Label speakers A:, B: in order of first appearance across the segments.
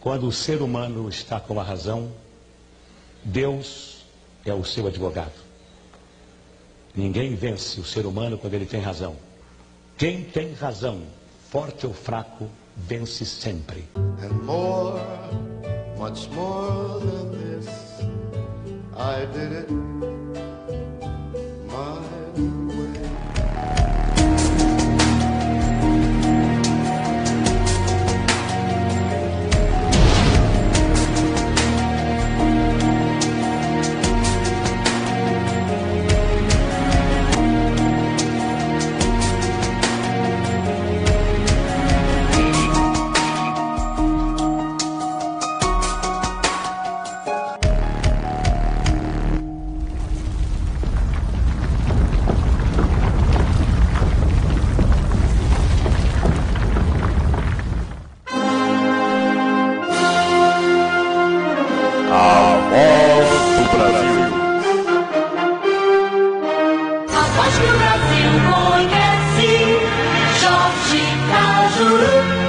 A: Quando o ser humano está com a razão, Deus é o seu advogado. Ninguém vence o ser humano quando ele tem razão. Quem tem razão, forte ou fraco, vence sempre.
B: And more, much more than this, I did it my way.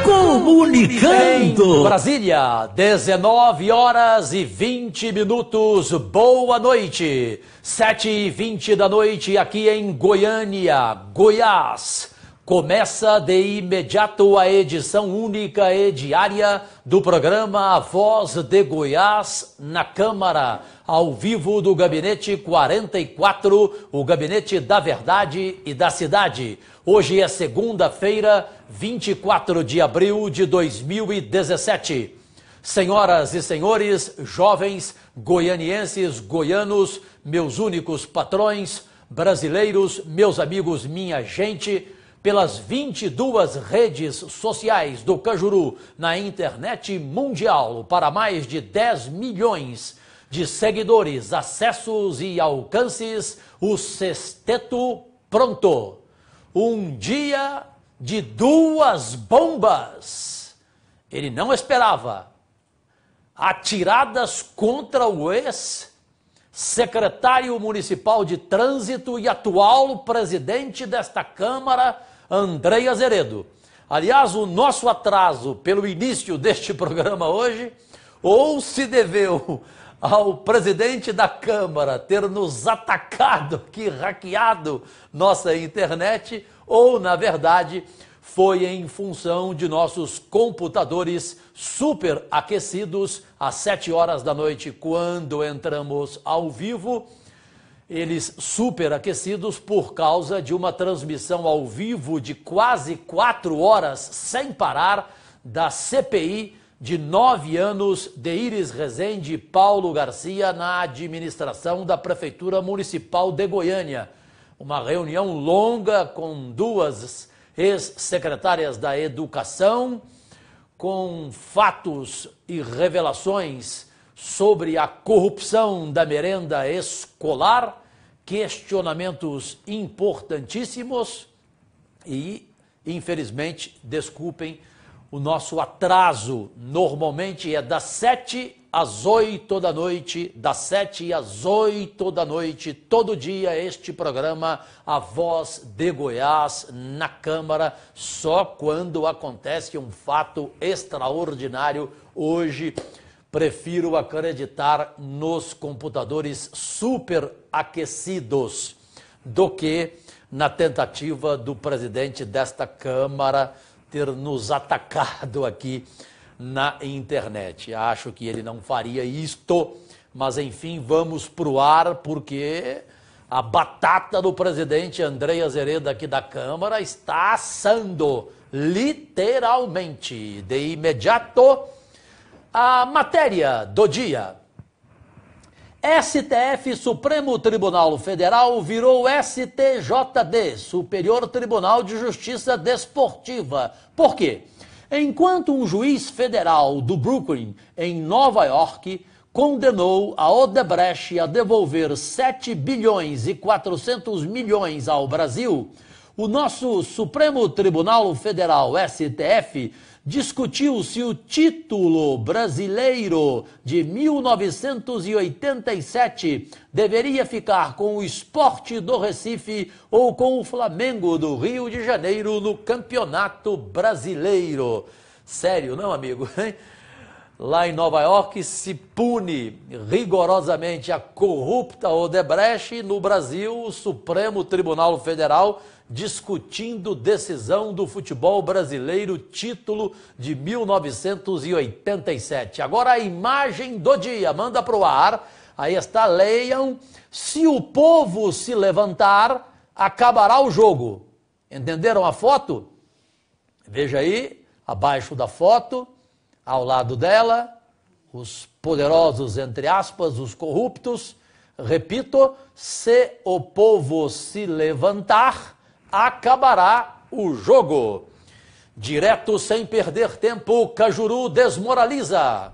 C: Comunicando. Brasília, 19 horas e 20 minutos. Boa noite. 7h20 da noite aqui em Goiânia, Goiás. Começa de imediato a edição única e diária do programa A Voz de Goiás na Câmara, ao vivo do Gabinete 44, o Gabinete da Verdade e da Cidade. Hoje é segunda-feira, 24 de abril de 2017. Senhoras e senhores, jovens, goianienses, goianos, meus únicos patrões, brasileiros, meus amigos, minha gente, pelas 22 redes sociais do Cajuru na internet mundial para mais de 10 milhões de seguidores, acessos e alcances, o sexteto pronto. Um dia de duas bombas. Ele não esperava. Atiradas contra o ex-secretário municipal de trânsito e atual presidente desta Câmara, Andrei Azeredo. Aliás, o nosso atraso pelo início deste programa hoje, ou se deveu ao presidente da Câmara ter nos atacado aqui, hackeado nossa internet, ou, na verdade, foi em função de nossos computadores superaquecidos às 7 horas da noite, quando entramos ao vivo. Eles superaquecidos por causa de uma transmissão ao vivo de quase 4 horas sem parar da CPI de 9 anos de Iris Rezende e Paulo Garcia na administração da Prefeitura Municipal de Goiânia. Uma reunião longa com duas ex-secretárias da Educação, com fatos e revelações sobre a corrupção da merenda escolar, questionamentos importantíssimos e, infelizmente, desculpem o nosso atraso. Normalmente é das 7 às 8 da noite, das 7 às 8 da noite, todo dia este programa A Voz de Goiás na Câmara, só quando acontece um fato extraordinário. Hoje prefiro acreditar nos computadores superaquecidos do que na tentativa do presidente desta Câmara ter nos atacado aqui na internet. Acho que ele não faria isto, mas enfim, vamos pro ar, porque a batata do presidente Andrei Azeredo aqui da Câmara está assando, literalmente. De imediato, a matéria do dia. STF, Supremo Tribunal Federal, virou STJD, Superior Tribunal de Justiça Desportiva. Por quê? Enquanto um juiz federal do Brooklyn, em Nova York, condenou a Odebrecht a devolver 7 bilhões e 400 milhões ao Brasil, o nosso Supremo Tribunal Federal, STF, discutiu se o título brasileiro de 1987 deveria ficar com o Sport do Recife ou com o Flamengo do Rio de Janeiro no Campeonato Brasileiro. Sério, não, amigo? lá em Nova York se pune rigorosamente a corrupta Odebrecht. No Brasil, o Supremo Tribunal Federal discutindo decisão do futebol brasileiro, título de 1987. Agora a imagem do dia, manda para o ar, aí está, leiam: se o povo se levantar, acabará o jogo. Entenderam a foto? Veja aí, abaixo da foto, ao lado dela, os poderosos, entre aspas, os corruptos. Repito, se o povo se levantar, acabará o jogo. Direto, sem perder tempo, Cajuru desmoraliza.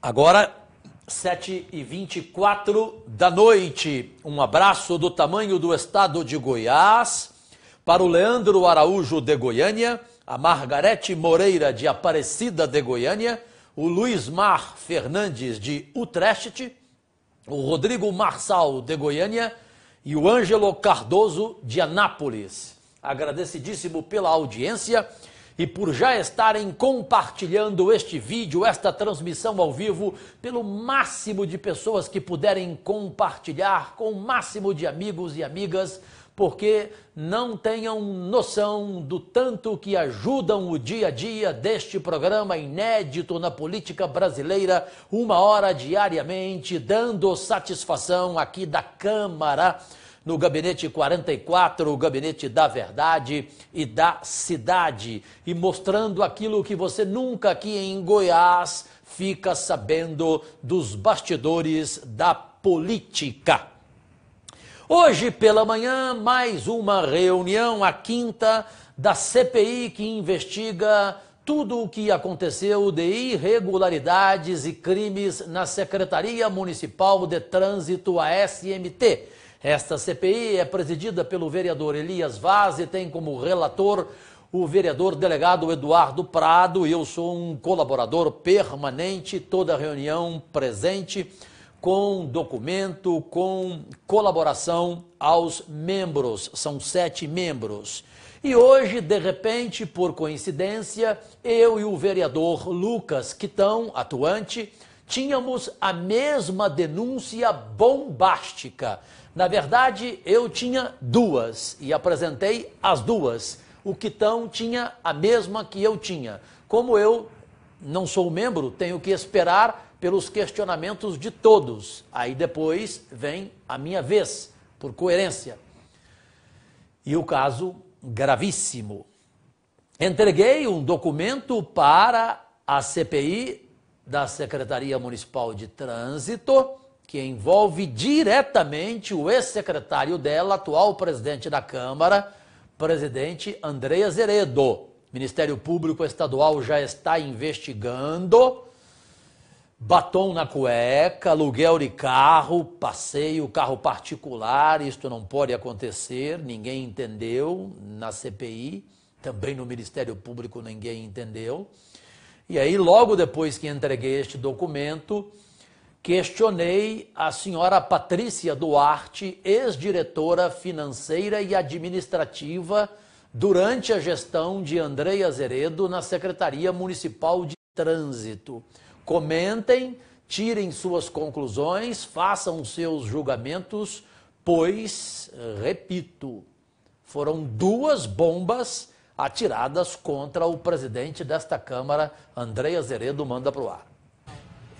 C: Agora, 7h24 da noite, um abraço do tamanho do estado de Goiás para o Leandro Araújo de Goiânia, a Margarete Moreira de Aparecida de Goiânia, o Luiz Mar Fernandes de Utrecht, o Rodrigo Marçal de Goiânia e o Ângelo Cardoso de Anápolis. Agradecidíssimo pela audiência e por já estarem compartilhando este vídeo, esta transmissão ao vivo, pelo máximo de pessoas que puderem compartilhar, com o máximo de amigos e amigas, porque não tenham noção do tanto que ajudam o dia a dia deste programa inédito na política brasileira, 1 hora diariamente, dando satisfação aqui da Câmara, no Gabinete 44, o Gabinete da Verdade e da Cidade, e mostrando aquilo que você nunca aqui em Goiás fica sabendo dos bastidores da política. Hoje pela manhã, mais uma reunião, a quinta, da CPI, que investiga tudo o que aconteceu de irregularidades e crimes na Secretaria Municipal de Trânsito, a SMT. Esta CPI é presidida pelo vereador Elias Vaz e tem como relator o vereador delegado Eduardo Prado. Eu sou um colaborador permanente, toda reunião presente, com documento, com colaboração aos membros. São 7 membros. E hoje, de repente, por coincidência, eu e o vereador Lucas Quitão, atuante, tínhamos a mesma denúncia bombástica. Na verdade, eu tinha 2 e apresentei as 2. O Quitão tinha a mesma que eu tinha. Como eu não sou membro, tenho que esperar pelos questionamentos de todos. Aí depois vem a minha vez, por coerência. E o caso gravíssimo. Entreguei um documento para a CPI da Secretaria Municipal de Trânsito, que envolve diretamente o ex-secretário dela, atual presidente da Câmara, presidente André Azeredo. O Ministério Público Estadual já está investigando. Batom na cueca, aluguel de carro, passeio, carro particular, isto não pode acontecer, ninguém entendeu na CPI, também no Ministério Público ninguém entendeu. E aí, logo depois que entreguei este documento, questionei a senhora Patrícia Duarte, ex-diretora financeira e administrativa durante a gestão de André Azeredo na Secretaria Municipal de Trânsito. Comentem, tirem suas conclusões, façam seus julgamentos, pois, repito, foram 2 bombas atiradas contra o presidente desta Câmara, André Azeredo. Manda para o ar.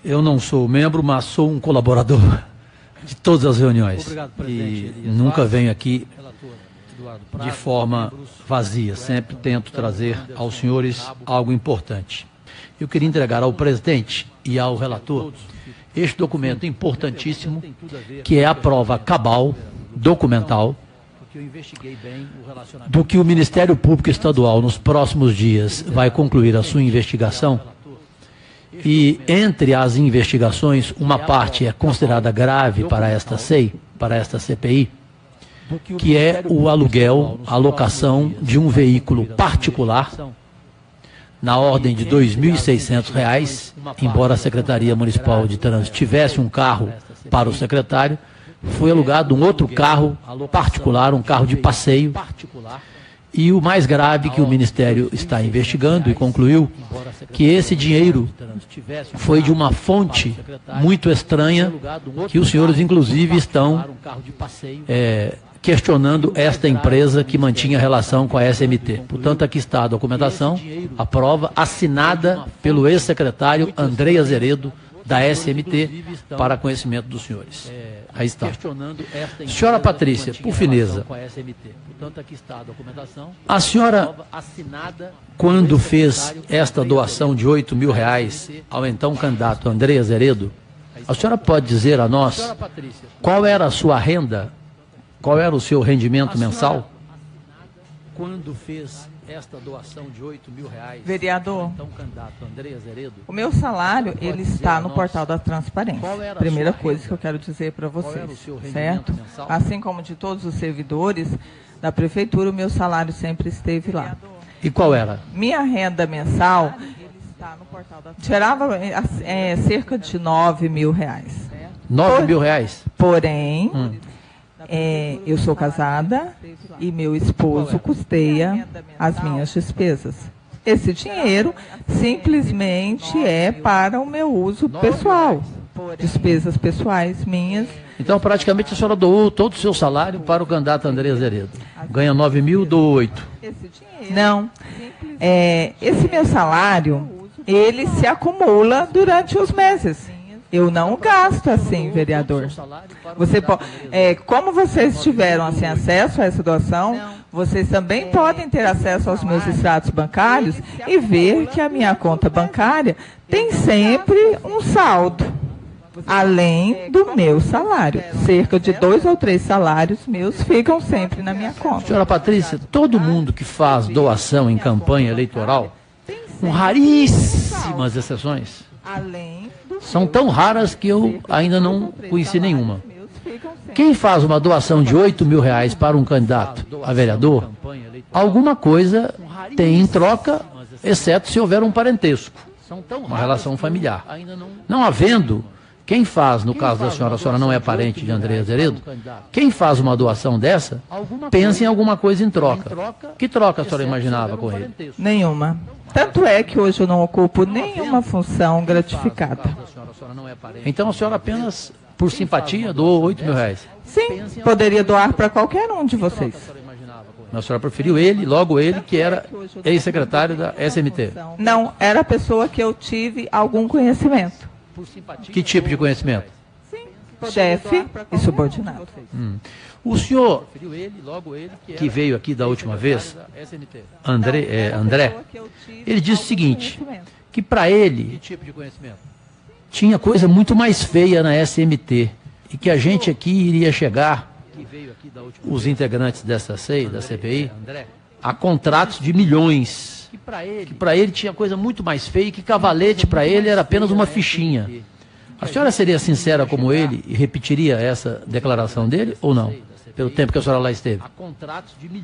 D: Eu não sou membro, mas sou um colaborador de todas as reuniões.
C: Obrigado, presidente.
D: E nunca venho aqui de forma vazia, sempre tento trazer aos senhores algo importante. Eu queria entregar ao presidente e ao relator este documento importantíssimo, que é a prova cabal, documental, do que o Ministério Público Estadual nos próximos dias vai concluir a sua investigação. E entre as investigações, uma parte é considerada grave para esta CPI, que é o aluguel, a locação de um veículo particular, na ordem de R$ 2.600, embora a Secretaria Municipal de Trânsito tivesse um carro para o secretário, foi alugado um outro carro particular, um carro de passeio. E o mais grave que o Ministério está investigando e concluiu que esse dinheiro foi de uma fonte muito estranha, que os senhores inclusive estão questionando esta empresa que mantinha relação com a SMT. Portanto, aqui está a documentação, a prova, assinada pelo ex-secretário Andrei Azeredo, da SMT, para conhecimento dos senhores. Aí está. Senhora Patrícia, por fineza, a senhora, quando fez esta doação de R$8.000 ao então candidato Andrei Azeredo, a senhora pode dizer a nós qual era a sua renda, qual era o seu rendimento mensal? Quando fez esta doação de R$8.000,
E: vereador, então, candidato Andrei Azeredo, o meu salário ele está no portal da transparência. Primeira coisa que eu quero dizer para vocês, certo? Assim como de todos os servidores da prefeitura, o meu salário sempre esteve lá.
D: E qual era?
E: Minha renda mensal gerava cerca de R$9.000.
D: R$9.000?
E: Porém, eu sou casada e meu esposo custeia as minhas despesas. Esse dinheiro simplesmente é para o meu uso pessoal, despesas pessoais minhas.
D: Então, praticamente, a senhora doou todo o seu salário para o candidato Andrei Azeredo. Ganha 9.000, doou 8.
E: Não. Esse meu salário, ele se acumula durante os meses. Eu não gasto assim, vereador. Você como vocês tiveram assim, acesso a essa doação, vocês também podem ter acesso aos meus extratos bancários e ver que a minha conta bancária tem sempre um saldo, além do meu salário. Cerca de 2 ou 3 salários meus ficam sempre na minha conta.
D: Senhora Patrícia, todo mundo que faz doação em campanha eleitoral, com raríssimas exceções, são tão raras que eu ainda não conheci nenhuma. Quem faz uma doação de R$8.000 para um candidato a vereador, alguma coisa tem em troca, exceto se houver um parentesco, uma relação familiar. Não havendo, quem faz, no caso da senhora, a senhora não é parente de Andrei Azeredo, quem faz uma doação dessa, pensa em alguma coisa em troca. Que troca a senhora imaginava com ele?
E: Nenhuma. Tanto é que hoje eu não ocupo nenhuma função gratificada.
D: Então a senhora apenas, por simpatia, doou R$8.000?
E: Sim, poderia doar para qualquer um de vocês.
D: Mas a senhora preferiu ele, logo ele, que era ex-secretário da SMT?
E: Não, era a pessoa que eu tive algum conhecimento.
D: Que tipo de conhecimento?
E: Chefe e subordinado.
D: O senhor, que veio aqui da última vez, André, ele disse o seguinte, que para ele tinha coisa muito mais feia na SMT e que a gente aqui iria chegar, os integrantes dessa CEI, da CPI, a contratos de milhões, que para ele tinha coisa muito mais feia e que cavalete para ele era apenas uma fichinha. A senhora seria sincera como ele e repetiria essa declaração dele ou não? Pelo tempo que a senhora lá esteve.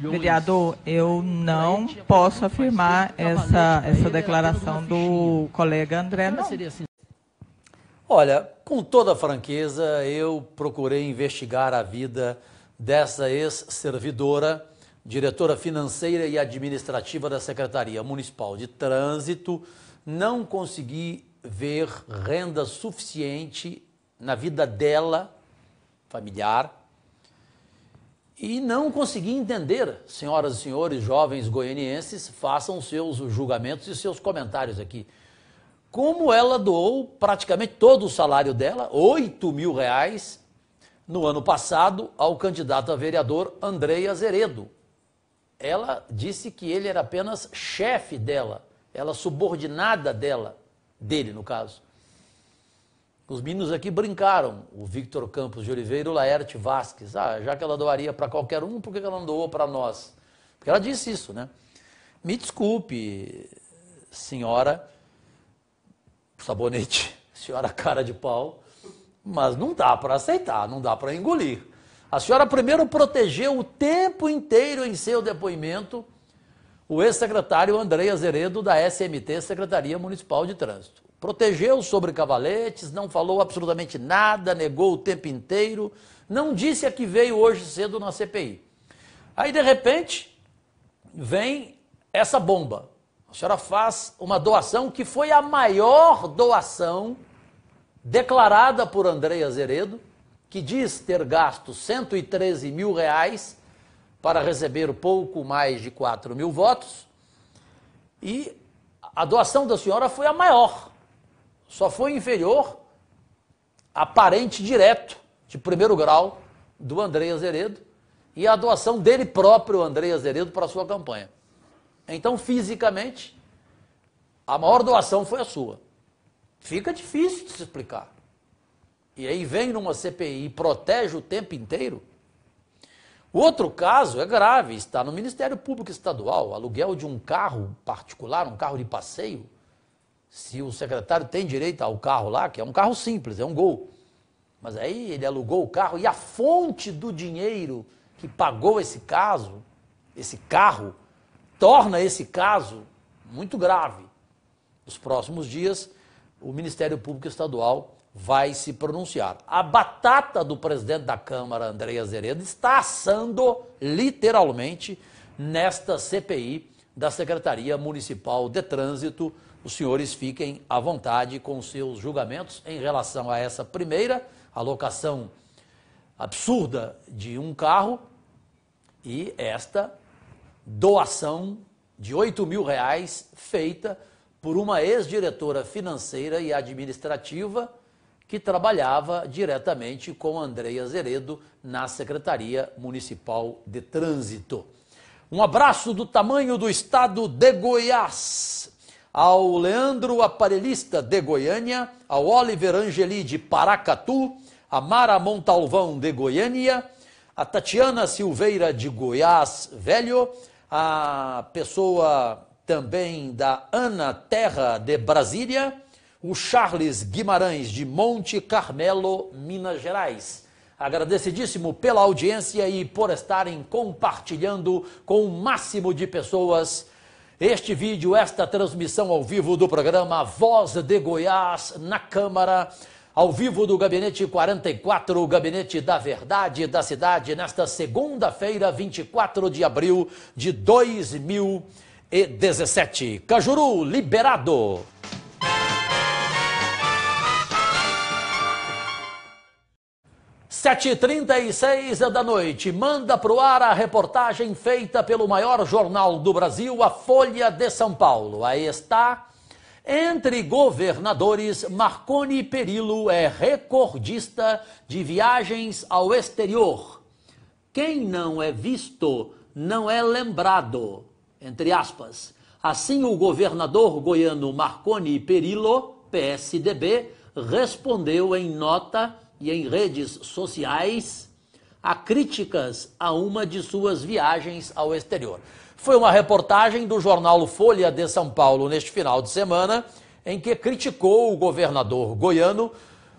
E: Vereador, eu não posso afirmar essa declaração do colega André, não.
C: Olha, com toda franqueza, eu procurei investigar a vida dessa ex-servidora, diretora financeira e administrativa da Secretaria Municipal de Trânsito. Não consegui ver renda suficiente na vida dela, familiar, e não consegui entender, senhoras e senhores, jovens goianienses, façam seus julgamentos e seus comentários aqui, como ela doou praticamente todo o salário dela, R$8.000, no ano passado, ao candidato a vereador Andrei Azeredo. Ela disse que ele era apenas chefe dela, ela subordinada dele no caso. Os meninos aqui brincaram, o Victor Campos de Oliveira e o Laerte Vasques. Já que ela doaria para qualquer um, por que ela não doou para nós? Porque ela disse isso, né? Me desculpe, senhora Sabonete, senhora cara de pau, mas não dá para aceitar, não dá para engolir. A senhora primeiro protegeu o tempo inteiro em seu depoimento o ex-secretário Andrei Azeredo da SMT, Secretaria Municipal de Trânsito. Protegeu sobre cavaletes, não falou absolutamente nada, negou o tempo inteiro, não disse a que veio hoje cedo na CPI. Aí, de repente, vem essa bomba. A senhora faz uma doação que foi a maior doação declarada por André Azeredo, que diz ter gasto R$113 mil para receber pouco mais de 4 mil votos, e a doação da senhora foi a maior, só foi inferior a parente direto, de primeiro grau, do André Azeredo, e a doação dele próprio, André Azeredo, para a sua campanha. Então, fisicamente, a maior doação foi a sua. Fica difícil de se explicar. E aí vem numa CPI e protege o tempo inteiro. O outro caso é grave, está no Ministério Público Estadual, aluguel de um carro particular, um carro de passeio. Se o secretário tem direito ao carro lá, que é um carro simples, é um Gol. Mas aí ele alugou o carro e a fonte do dinheiro que pagou esse carro, torna esse caso muito grave. Nos próximos dias, o Ministério Público Estadual vai se pronunciar. A batata do presidente da Câmara, André Azeredo, está assando literalmente nesta CPI da Secretaria Municipal de Trânsito. Os senhores fiquem à vontade com seus julgamentos em relação a essa primeira alocação absurda de um carro e esta doação de R$8 mil feita por uma ex-diretora financeira e administrativa que trabalhava diretamente com André Azeredo na Secretaria Municipal de Trânsito. Um abraço do tamanho do estado de Goiás ao Leandro Aparelhista de Goiânia, ao Oliver Angeli de Paracatu, a Mara Montalvão de Goiânia, a Tatiana Silveira de Goiás Velho, a pessoa também da Ana Terra de Brasília, o Charles Guimarães de Monte Carmelo, Minas Gerais. Agradecidíssimo pela audiência e por estarem compartilhando com o máximo de pessoas este vídeo, esta transmissão ao vivo do programa Voz de Goiás na Câmara, ao vivo do Gabinete 44, o Gabinete da Verdade da Cidade, nesta segunda-feira, 24 de abril de 2017. Cajuru, liberado! 7h36 da noite, manda para o ar a reportagem feita pelo maior jornal do Brasil, a Folha de São Paulo. Aí está, entre governadores, Marconi Perillo é recordista de viagens ao exterior. Quem não é visto, não é lembrado, entre aspas. Assim, o governador goiano Marconi Perillo, PSDB, respondeu em nota e em redes sociais a críticas a uma de suas viagens ao exterior. Foi uma reportagem do jornal Folha de São Paulo neste final de semana, em que criticou o governador goiano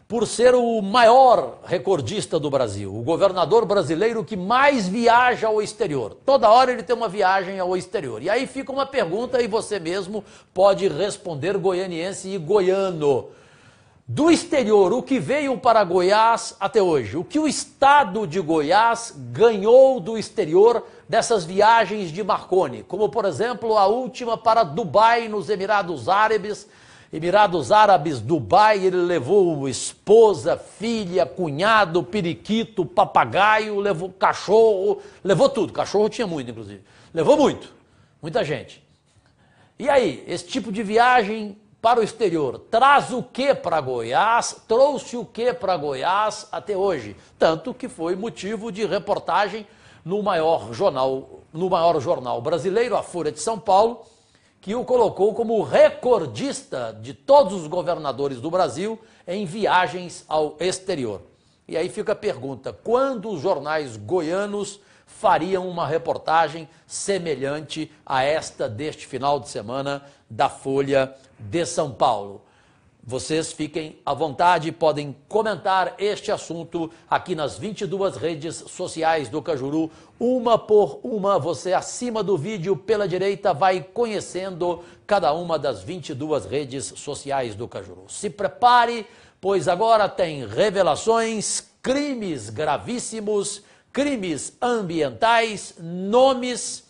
C: por ser o maior recordista do Brasil, o governador brasileiro que mais viaja ao exterior. Toda hora ele tem uma viagem ao exterior. E aí fica uma pergunta e você mesmo pode responder, goianiense e goiano. Do exterior, o que veio para Goiás até hoje? O que o estado de Goiás ganhou do exterior dessas viagens de Marconi? Como, por exemplo, a última para Dubai, nos Emirados Árabes. Emirados Árabes, Dubai, ele levou esposa, filha, cunhado, periquito, papagaio, levou cachorro, levou tudo. Cachorro tinha muito, inclusive. Levou muito, muita gente. E aí, esse tipo de viagem para o exterior, traz o que para Goiás, trouxe o que para Goiás até hoje, tanto que foi motivo de reportagem no maior jornal brasileiro, a Folha de São Paulo, que o colocou como recordista de todos os governadores do Brasil em viagens ao exterior. E aí fica a pergunta, quando os jornais goianos fariam uma reportagem semelhante a esta deste final de semana da Folha de São Paulo? vocês fiquem à vontade, podem comentar este assunto aqui nas 22 redes sociais do Cajuru, uma por uma. Você acima do vídeo pela direita vai conhecendo cada uma das 22 redes sociais do Cajuru. Se prepare, pois agora tem revelações, crimes gravíssimos, crimes ambientais, nomes,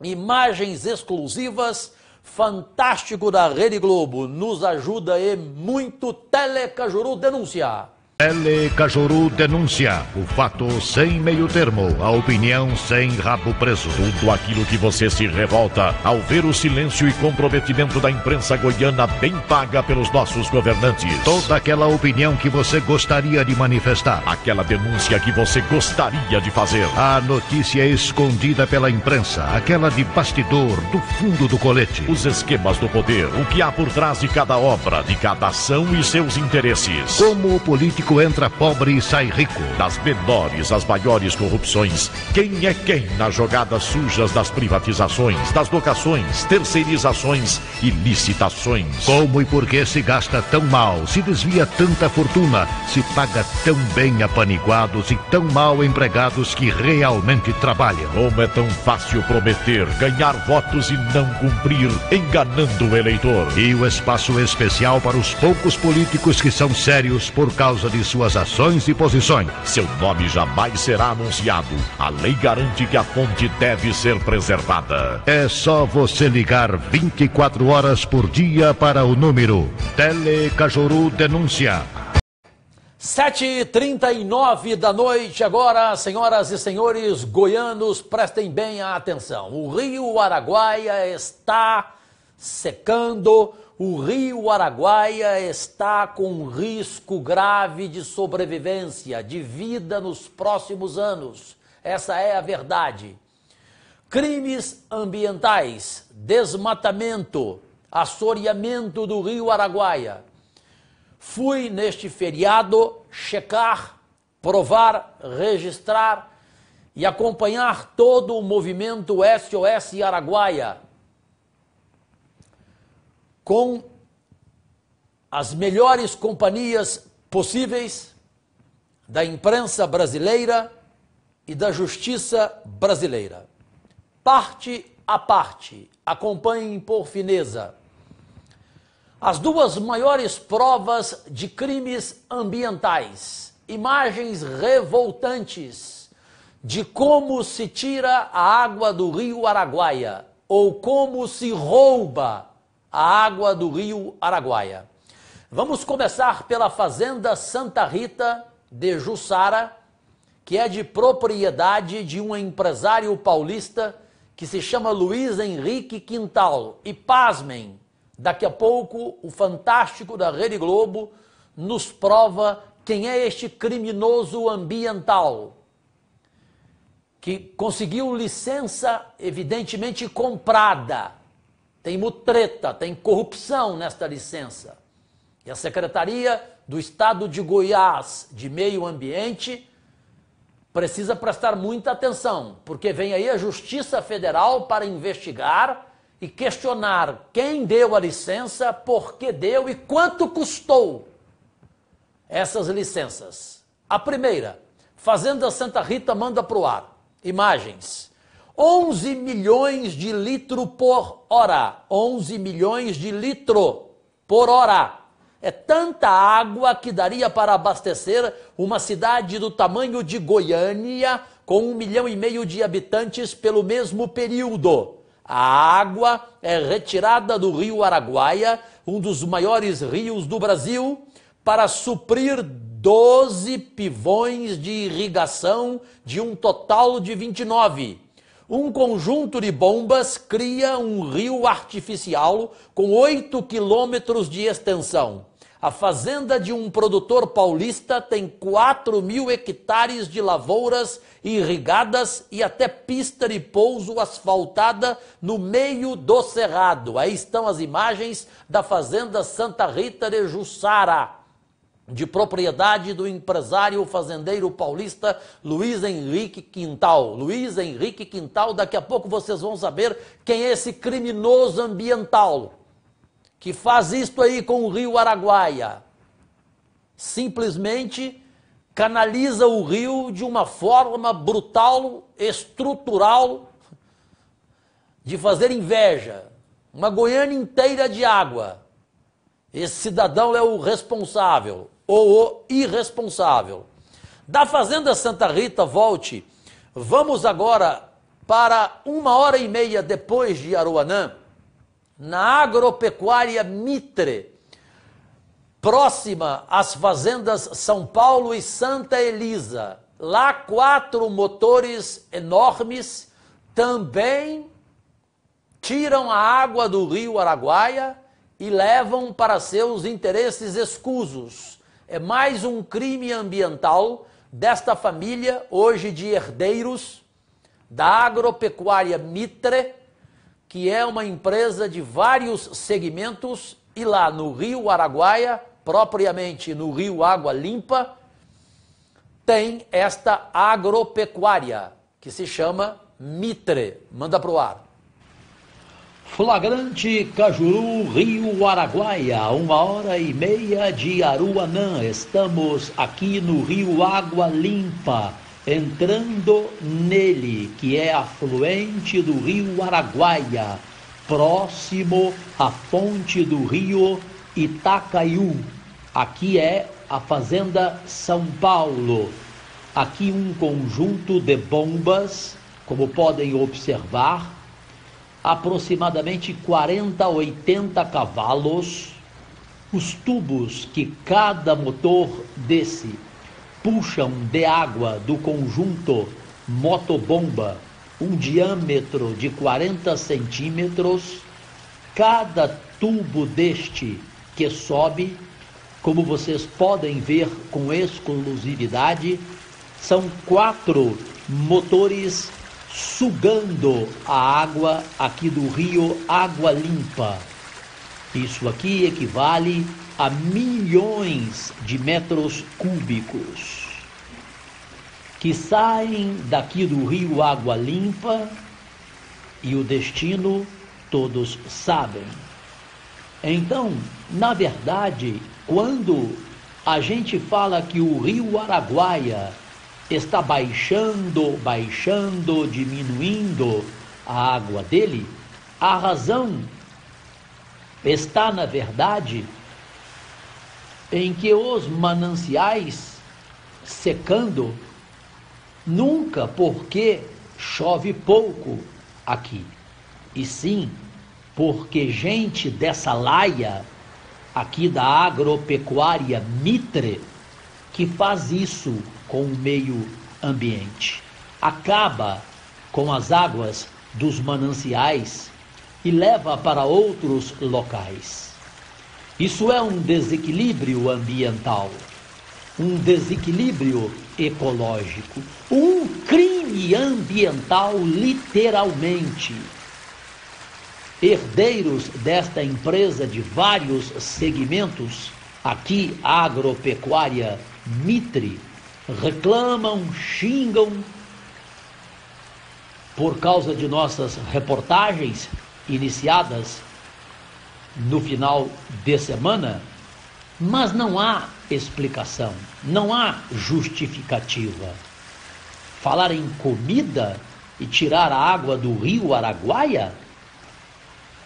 C: imagens exclusivas. Fantástico da Rede Globo, nos ajuda e muito. Telecajuru Denúncia.
F: Telecajuru Denúncia, o fato sem meio termo, a opinião sem rabo preso.
G: Tudo aquilo que você se revolta ao ver o silêncio e comprometimento da imprensa goiana bem paga pelos nossos governantes.
F: Toda aquela opinião que você gostaria de manifestar.
G: Aquela denúncia que você gostaria de fazer.
F: A notícia escondida pela imprensa, aquela de bastidor, do fundo do colete.
G: Os esquemas do poder, o que há por trás de cada obra, de cada ação e seus interesses.
F: Como o político entra pobre e sai rico.
G: Das menores às maiores corrupções, quem é quem nas jogadas sujas das privatizações, das locações, terceirizações e licitações.
F: Como e por que se gasta tão mal, se desvia tanta fortuna, se paga tão bem apaniguados e tão mal empregados que realmente trabalham.
G: Como é tão fácil prometer, ganhar votos e não cumprir, enganando o eleitor.
F: E o espaço especial para os poucos políticos que são sérios por causa de suas ações e posições.
G: Seu nome jamais será anunciado. A lei garante que a fonte deve ser preservada.
F: É só você ligar 24 horas por dia para o número Telecajuru Denúncia.
C: 7h39 da noite agora, senhoras e senhores goianos, prestem bem a atenção. O rio Araguaia está secando. O rio Araguaia está com risco grave de sobrevivência, de vida nos próximos anos. Essa é a verdade. Crimes ambientais, desmatamento, assoreamento do rio Araguaia. Fui neste feriado checar, provar, registrar e acompanhar todo o movimento SOS Araguaia, com as melhores companhias possíveis da imprensa brasileira e da justiça brasileira. Parte a parte, acompanhem por fineza. As duas maiores provas de crimes ambientais, imagens revoltantes de como se tira a água do rio Araguaia ou como se rouba a água do rio Araguaia. Vamos começar pela Fazenda Santa Rita de Jussara, que é de propriedade de um empresário paulista que se chama Luiz Henrique Quintal. E pasmem, daqui a pouco o Fantástico da Rede Globo nos prova quem é este criminoso ambiental, que conseguiu licença evidentemente comprada. Tem mutreta, tem corrupção nesta licença. E a Secretaria do Estado de Goiás de Meio Ambiente precisa prestar muita atenção, porque vem aí a Justiça Federal para investigar e questionar quem deu a licença, por que deu e quanto custou essas licenças. A primeira, Fazenda Santa Rita manda para o ar. Imagens. 11 milhões de litros por hora. 11 milhões de litros por hora. É tanta água que daria para abastecer uma cidade do tamanho de Goiânia, com 1,5 milhão de habitantes pelo mesmo período. A água é retirada do rio Araguaia, um dos maiores rios do Brasil, para suprir 12 pivões de irrigação de um total de 29. Um conjunto de bombas cria um rio artificial com 8 quilômetros de extensão. A fazenda de um produtor paulista tem 4.000 hectares de lavouras irrigadas e até pista de pouso asfaltada no meio do cerrado. Aí estão as imagens da Fazenda Santa Rita de Jussara, de propriedade do empresário fazendeiro paulista Luiz Henrique Quintal. Luiz Henrique Quintal, daqui a pouco vocês vão saber quem é esse criminoso ambiental. que faz isto aí com o rio Araguaia. Simplesmente canaliza o rio de uma forma brutal, estrutural, de fazer inveja. Uma Goiânia inteira de água. Esse cidadão é o responsável, ou o irresponsável. Da Fazenda Santa Rita, volte. Vamos agora para 1h30 depois de Aruanã, na agropecuária Mitre, próxima às fazendas São Paulo e Santa Elisa. Lá 4 motores enormes também tiram a água do rio Araguaia e levam para seus interesses escusos. É mais um crime ambiental desta família, hoje de herdeiros, da agropecuária Mitre, que é uma empresa de vários segmentos, e lá no rio Araguaia, propriamente no rio Água Limpa, tem esta agropecuária, que se chama Mitre. Manda para o ar.
D: Flagrante Cajuru, rio Araguaia, 1h30 de Aruanã. Estamos aqui no rio Água Limpa, entrando nele, que é afluente do rio Araguaia, próximo à fonte do rio Itacaiú. Aqui é a Fazenda São Paulo. Aqui um conjunto de bombas, como podem observar, aproximadamente 40 a 80 cavalos. Os tubos que cada motor desse puxam de água do conjunto motobomba, um diâmetro de 40 centímetros. Cada tubo deste que sobe, como vocês podem ver com exclusividade, são 4 motores sugando a água aqui do rio Água Limpa. Isso aqui equivale a milhões de metros cúbicos que saem daqui do rio Água Limpa, e o destino todos sabem. Então, na verdade, quando a gente fala que o rio Araguaia está baixando, diminuindo a água dele, a razão está, na verdade, em que os mananciais secando, nunca porque chove pouco aqui, e sim porque gente dessa laia aqui da agropecuária Mitre, que faz isso com o meio ambiente, acaba com as águas dos mananciais e leva para outros locais. Isso é um desequilíbrio ambiental, um desequilíbrio ecológico, um crime ambiental, literalmente. Herdeiros desta empresa de vários segmentos, aqui agropecuária Mitre, reclamam, xingam por causa de nossas reportagens iniciadas no final de semana, mas não há explicação, não há justificativa. Falar em comida e tirar a água do rio Araguaia?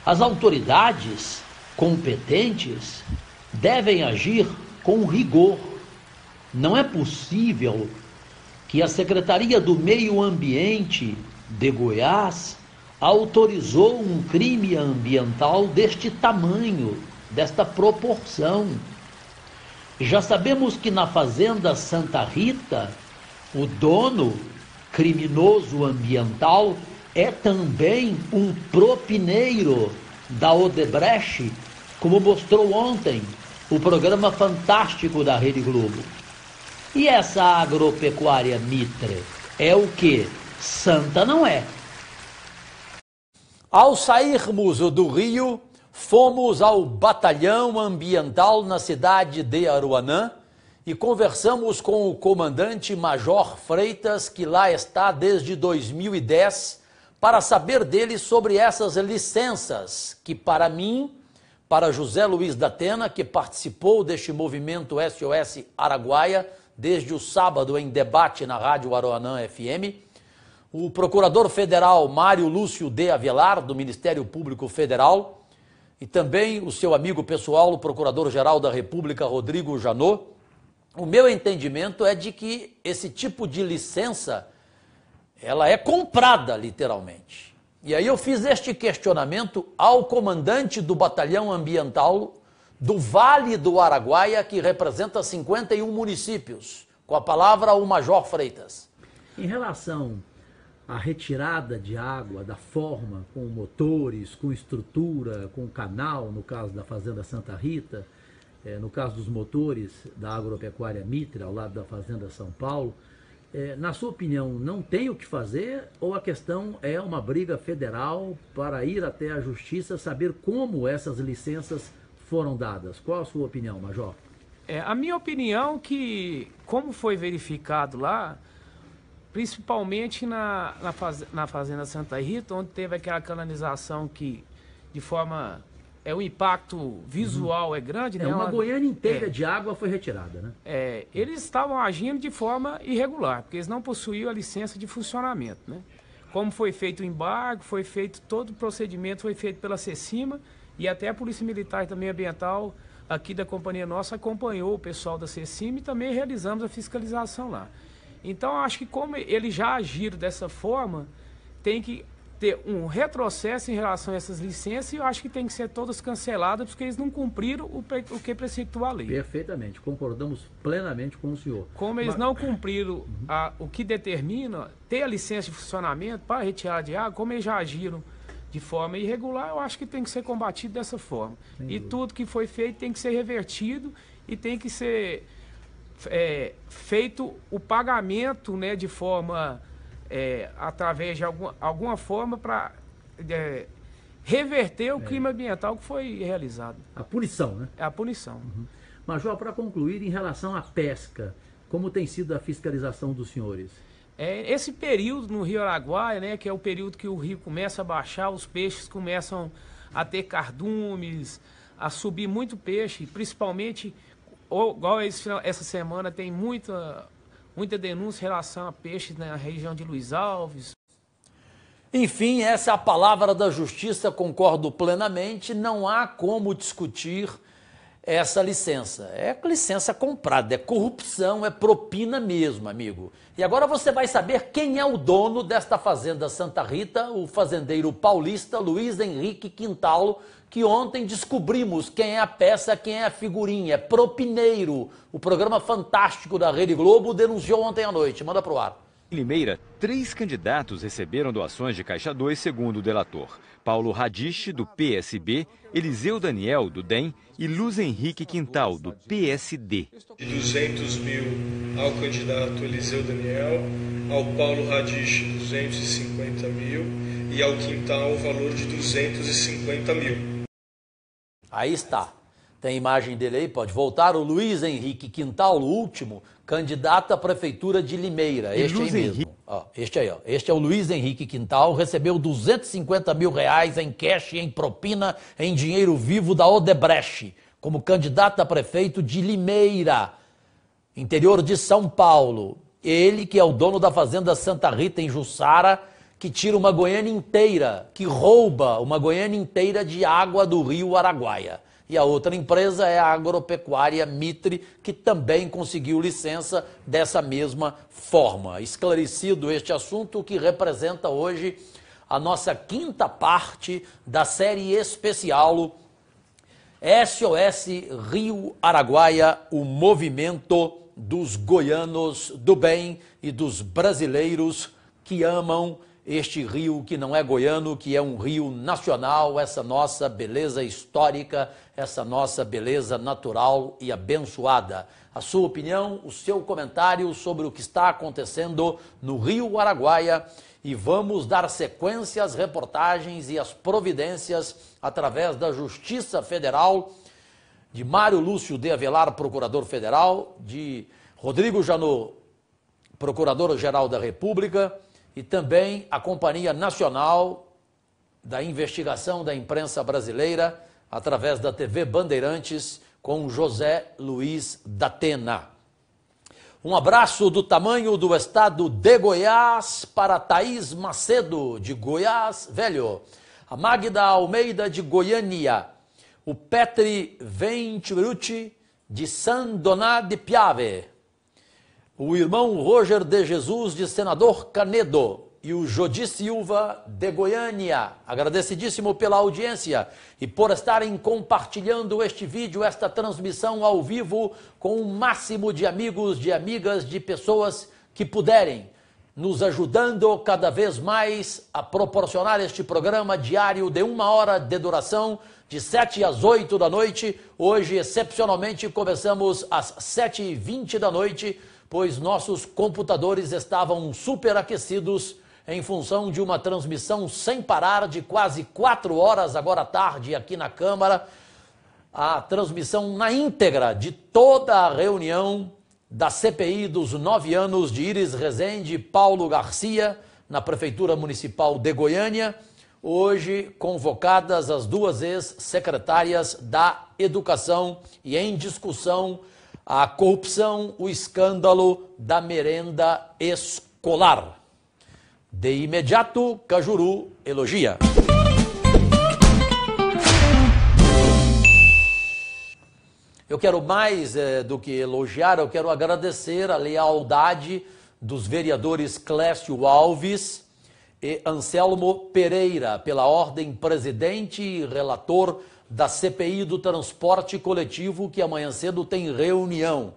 D: As autoridades competentes devem agir com rigor. Não é possível que a Secretaria do Meio Ambiente de Goiás autorizou um crime ambiental deste tamanho, desta proporção. Já sabemos que na Fazenda Santa Rita, o dono criminoso ambiental é também um propineiro da Odebrecht, como mostrou ontem o programa fantástico da Rede Globo. E essa agropecuária Mitre é o quê? Santa não é.
C: Ao sairmos do rio, fomos ao batalhão ambiental na cidade de Aruanã e conversamos com o comandante Major Freitas, que lá está desde 2010, para saber dele sobre essas licenças, que para mim para José Luiz da Atena, que participou deste movimento SOS Araguaia desde o sábado em debate na Rádio Aroanã FM, o procurador federal Mário Lúcio de Avelar, do Ministério Público Federal, e também o seu amigo pessoal, o Procurador-Geral da República, Rodrigo Janot. O meu entendimento é de que esse tipo de licença, ela é comprada literalmente. E aí eu fiz este questionamento ao comandante do Batalhão Ambiental do Vale do Araguaia, que representa 51 municípios. Com a palavra, o Major Freitas.
D: Em relação à retirada de água da forma, com motores, com estrutura, com canal, no caso da Fazenda Santa Rita, no caso dos motores da Agropecuária Mitre, ao lado da Fazenda São Paulo, na sua opinião, não tem o que fazer ou a questão é uma briga federal para ir até a Justiça saber como essas licenças foram dadas? Qual a sua opinião, Major?
H: A minha opinião que, como foi verificado lá, principalmente na Fazenda Santa Rita, onde teve aquela canalização que, de forma... o impacto visual é grande, né?
D: Uma Goiânia inteira de água foi retirada, né?
H: Eles estavam agindo de forma irregular, porque eles não possuíam a licença de funcionamento, né? Como foi feito o embargo, foi feito todo o procedimento, foi feito pela CECIMA e até a Polícia Militar e também Ambiental aqui da companhia nossa acompanhou o pessoal da CECIMA e também realizamos a fiscalização lá. Então, acho que como eles já agiram dessa forma, tem que ter um retrocesso em relação a essas licenças e eu acho que tem que ser todas canceladas porque eles não cumpriram o que preceitua a lei.
D: Perfeitamente, concordamos plenamente com o senhor.
H: Como eles não cumpriram o que determina ter a licença de funcionamento para retirada de água, como eles já agiram de forma irregular, eu acho que tem que ser combatido dessa forma. E tudo que foi feito tem que ser revertido e tem que ser feito o pagamento, né, de forma... através de alguma forma para reverter o crime ambiental que foi realizado.
D: A punição, né?
H: É a punição.
D: Uhum. Major, para concluir, em relação à pesca, como tem sido a fiscalização dos senhores?
H: Esse período no Rio Araguaia, né, que é o período que o rio começa a baixar, os peixes começam a ter cardumes, a subir muito peixe, principalmente, igual essa semana tem muita denúncia em relação a peixes na região de Luiz Alves.
C: Enfim, essa é a palavra da Justiça, concordo plenamente, não há como discutir essa licença. É licença comprada, é corrupção, é propina mesmo, amigo. E agora você vai saber quem é o dono desta Fazenda Santa Rita, o fazendeiro paulista Luiz Henrique Quintalo, que ontem descobrimos quem é a peça, quem é a figurinha, é propineiro. O programa fantástico da Rede Globo denunciou ontem à noite. Manda pro ar.
I: Em Limeira, 3 candidatos receberam doações de Caixa 2, segundo o delator. Paulo Radiche, do PSB, Eliseu Daniel, do DEM e Luiz Henrique Quintal, do PSD.
J: De 200 mil ao candidato Eliseu Daniel, ao Paulo Radiche 250 mil e ao Quintal o valor de 250 mil.
C: Aí está. Tem imagem dele aí, pode voltar. O Luiz Henrique Quintal, o último, candidato à Prefeitura de Limeira. Este aí mesmo. Ó, este é o Luiz Henrique Quintal, recebeu 250 mil reais em cash, em propina, em dinheiro vivo da Odebrecht, como candidato a prefeito de Limeira, interior de São Paulo. Ele que é o dono da Fazenda Santa Rita, em Jussara, que tira uma Goiânia inteira, que rouba uma Goiânia inteira de água do rio Araguaia. E a outra empresa é a Agropecuária Mitre, que também conseguiu licença dessa mesma forma. Esclarecido este assunto, que representa hoje a nossa quinta parte da série especial SOS Rio Araguaia, o movimento dos goianos do bem e dos brasileiros que amam este rio que não é goiano, que é um rio nacional, essa nossa beleza histórica, essa nossa beleza natural e abençoada. A sua opinião, o seu comentário sobre o que está acontecendo no Rio Araguaia, e vamos dar sequência às reportagens e às providências através da Justiça Federal, de Mário Lúcio de Avelar, Procurador Federal, de Rodrigo Janot, Procurador-Geral da República, e também a Companhia Nacional da Investigação da Imprensa Brasileira, através da TV Bandeirantes, com José Luiz da Tena. Um abraço do tamanho do estado de Goiás para Thaís Macedo, de Goiás Velho, a Magda Almeida, de Goiânia, o Petri Venturucci, de San Doná de Piave, o irmão Roger de Jesus, de Senador Canedo, e o Jodi Silva, de Goiânia. Agradecidíssimo pela audiência e por estarem compartilhando este vídeo, esta transmissão ao vivo, com o máximo de amigos, de amigas, de pessoas que puderem, nos ajudando cada vez mais a proporcionar este programa diário de 1 hora de duração, de 7 às 8 da noite. Hoje, excepcionalmente, começamos às 7h20 da noite, pois nossos computadores estavam superaquecidos em função de uma transmissão sem parar de quase 4 horas agora à tarde aqui na Câmara, a transmissão na íntegra de toda a reunião da CPI dos 9 anos de Iris Rezende e Paulo Garcia, na Prefeitura Municipal de Goiânia, hoje convocadas as 2 ex-secretárias da Educação e em discussão a corrupção, o escândalo da merenda escolar. De imediato, Cajuru elogia. Eu quero mais do que elogiar, eu quero agradecer a lealdade dos vereadores Clécio Alves e Anselmo Pereira, pela ordem presidente e relator da CPI do transporte coletivo, que amanhã cedo tem reunião.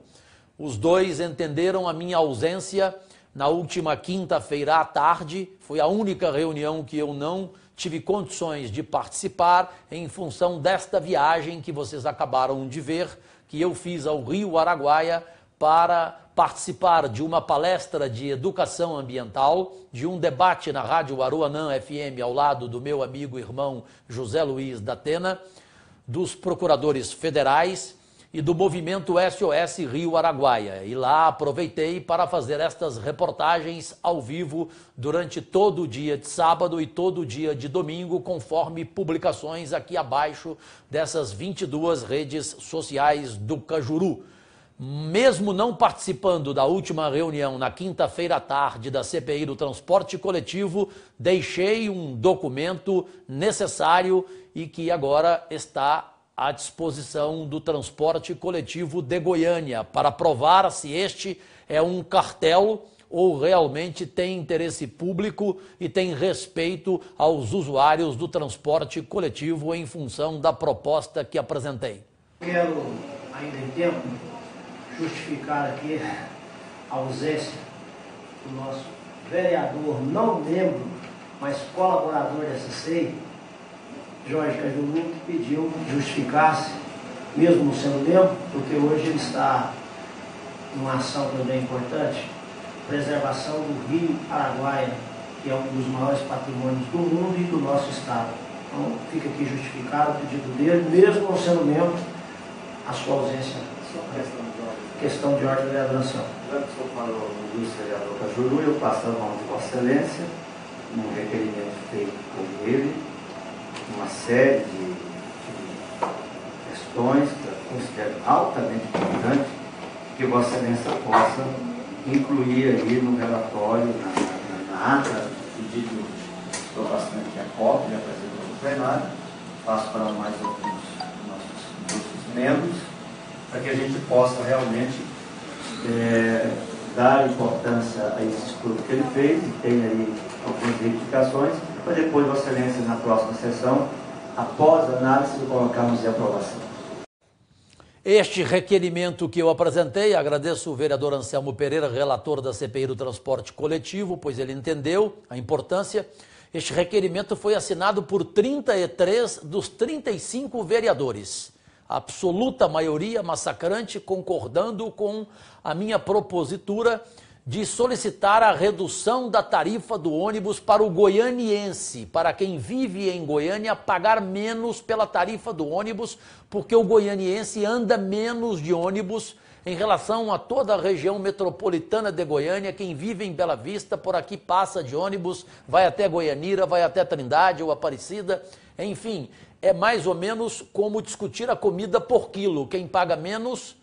C: Os dois entenderam a minha ausência na última quinta-feira à tarde. Foi a única reunião que eu não tive condições de participar em função desta viagem que vocês acabaram de ver, que eu fiz ao Rio Araguaia para participar de uma palestra de educação ambiental, de um debate na Rádio Aruanã FM ao lado do meu amigo e irmão José Luiz da Tena, dos procuradores federais e do movimento SOS Rio Araguaia. E lá aproveitei para fazer estas reportagens ao vivo durante todo o dia de sábado e todo o dia de domingo, conforme publicações aqui abaixo dessas 22 redes sociais do Cajuru. Mesmo não participando da última reunião na quinta-feira à tarde da CPI do transporte coletivo, deixei um documento necessário e que agora está à disposição do transporte coletivo de Goiânia, para provar se este é um cartel ou realmente tem interesse público e tem respeito aos usuários do transporte coletivo em função da proposta que apresentei.
K: Quero, ainda em tempo, justificar aqui a ausência do nosso vereador, não membro, mas colaborador dessa CEI, Jorge Cajuru, que pediu que justificasse, mesmo não sendo membro, porque hoje ele está numa ação também importante, preservação do Rio Araguaia, que é um dos maiores patrimônios do mundo e do nosso estado. Então, fica aqui justificado o pedido dele, mesmo não sendo membro, a sua ausência. Questão de ordem, vereador Anselmo.
L: Já que o senhor falou do vereador Cajuru, eu passo a mão de Vossa Excelência, um requerimento feito por ele, uma série de questões que eu considero altamente importantes, que Vossa Excelência possa incluir aí no relatório, na ata, pedido de aprovação aqui a cópia, já apresentou no plenário, passo para mais alguns nossos membros, para que a gente possa realmente dar importância a esse estudo que ele fez, e tem aí algumas verificações, para depois, Vossa Excelência, na próxima sessão, após a análise, colocarmos em aprovação.
C: Este requerimento que eu apresentei, agradeço o vereador Anselmo Pereira, relator da CPI do transporte coletivo, pois ele entendeu a importância. Este requerimento foi assinado por 33 dos 35 vereadores. A absoluta maioria massacrante concordando com a minha propositura de solicitar a redução da tarifa do ônibus para o goianiense, para quem vive em Goiânia pagar menos pela tarifa do ônibus, porque o goianiense anda menos de ônibus em relação a toda a região metropolitana de Goiânia. Quem vive em Bela Vista, por aqui passa de ônibus, vai até Goianira, vai até Trindade ou Aparecida, enfim. é mais ou menos como discutir a comida por quilo. Quem paga menos,